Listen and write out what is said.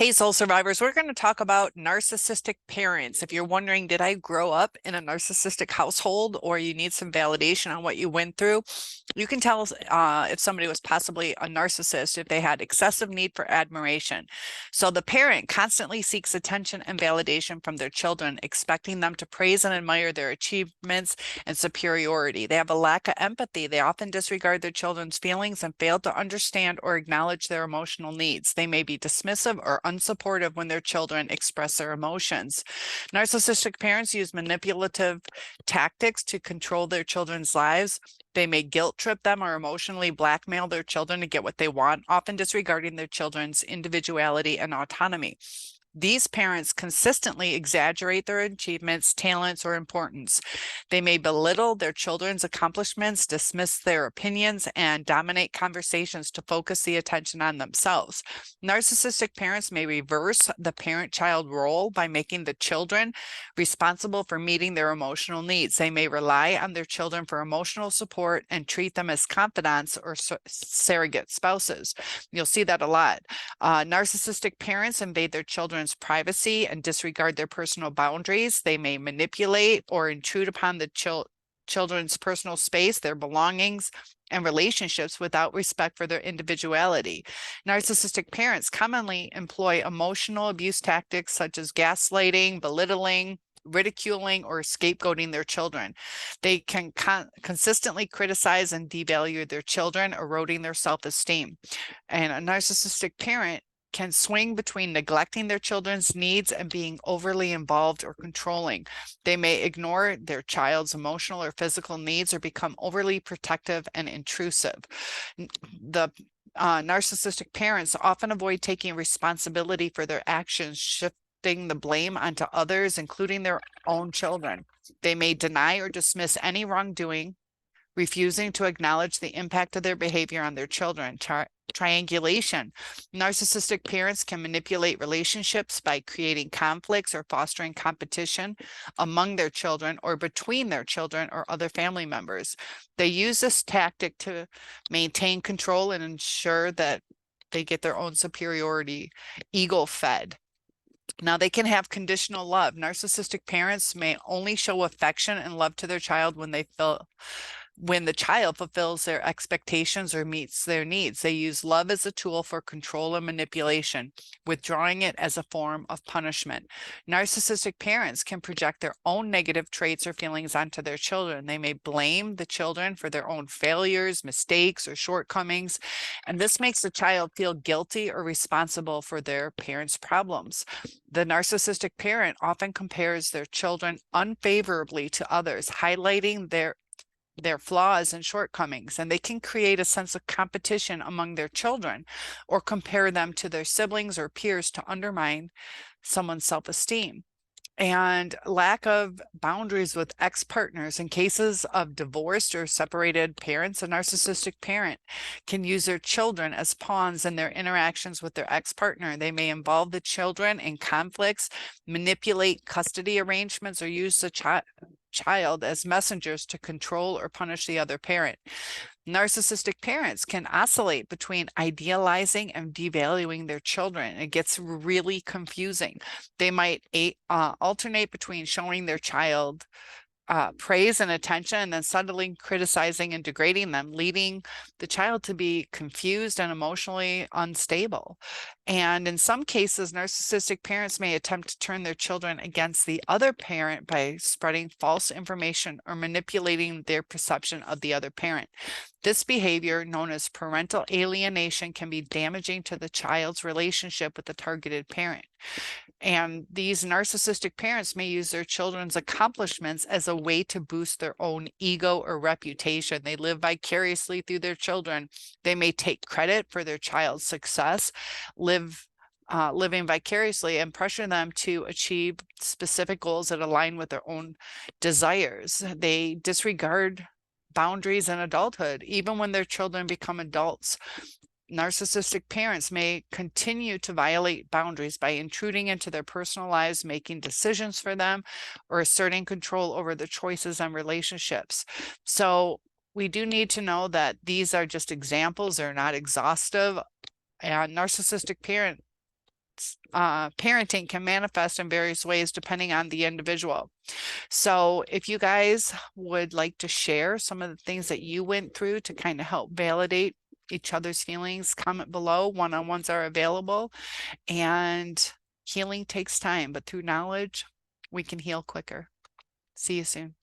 Hey, soul survivors, we're going to talk about narcissistic parents. If you're wondering, did I grow up in a narcissistic household, or you need some validation on what you went through, you can tell if somebody was possibly a narcissist if they had excessive need for admiration. So the parent constantly seeks attention and validation from their children, expecting them to praise and admire their achievements and superiority. They have a lack of empathy. They often disregard their children's feelings and fail to understand or acknowledge their emotional needs. They may be dismissive or unsupportive when their children express their emotions. Narcissistic parents use manipulative tactics to control their children's lives. They may guilt trip them or emotionally blackmail their children to get what they want, often disregarding their children's individuality and autonomy. These parents consistently exaggerate their achievements, talents, or importance. They may belittle their children's accomplishments, dismiss their opinions, and dominate conversations to focus the attention on themselves. Narcissistic parents may reverse the parent-child role by making the children responsible for meeting their emotional needs. They may rely on their children for emotional support and treat them as confidants or surrogate spouses. You'll see that a lot. Narcissistic parents invade their children's privacy and disregard their personal boundaries. They may manipulate or intrude upon the children's personal space, their belongings, and relationships without respect for their individuality. Narcissistic parents commonly employ emotional abuse tactics such as gaslighting, belittling, ridiculing, or scapegoating their children. They can consistently criticize and devalue their children, eroding their self-esteem. And a narcissistic parent can swing between neglecting their children's needs and being overly involved or controlling. They may ignore their child's emotional or physical needs or become overly protective and intrusive. The narcissistic parents often avoid taking responsibility for their actions, shifting the blame onto others, including their own children. They may deny or dismiss any wrongdoing, refusing to acknowledge the impact of their behavior on their children. Triangulation. Narcissistic parents can manipulate relationships by creating conflicts or fostering competition among their children or between their children or other family members. They use this tactic to maintain control and ensure that they get their own superiority, ego fed. Now, they can have conditional love. Narcissistic parents may only show affection and love to their child when the child fulfills their expectations or meets their needs. They use love as a tool for control and manipulation, withdrawing it as a form of punishment. Narcissistic parents can project their own negative traits or feelings onto their children. They may blame the children for their own failures, mistakes, or shortcomings, and this makes the child feel guilty or responsible for their parents' problems. The narcissistic parent often compares their children unfavorably to others, highlighting their flaws and shortcomings, and they can create a sense of competition among their children or compare them to their siblings or peers to undermine someone's self-esteem. And lack of boundaries with ex-partners. In cases of divorced or separated parents, a narcissistic parent can use their children as pawns in their interactions with their ex-partner. They may involve the children in conflicts, manipulate custody arrangements, or use the child as messengers to control or punish the other parent. Narcissistic parents can oscillate between idealizing and devaluing their children. It gets really confusing. They might alternate between showing their child praise and attention and then suddenly criticizing and degrading them, leading the child to be confused and emotionally unstable. And in some cases, narcissistic parents may attempt to turn their children against the other parent by spreading false information or manipulating their perception of the other parent. This behavior, known as parental alienation, can be damaging to the child's relationship with the targeted parent. And these narcissistic parents may use their children's accomplishments as a way to boost their own ego or reputation. They live vicariously through their children. They may take credit for their child's success, living vicariously, and pressure them to achieve specific goals that align with their own desires. They disregard boundaries in adulthood, even when their children become adults. Narcissistic parents may continue to violate boundaries by intruding into their personal lives, making decisions for them, or asserting control over their choices and relationships. So we do need to know that these are just examples. They're not exhaustive. And narcissistic parents parenting can manifest in various ways depending on the individual. So if you guys would like to share some of the things that you went through to kind of help validate each other's feelings, comment below. One-on-ones are available, and healing takes time, but through knowledge, we can heal quicker. See you soon.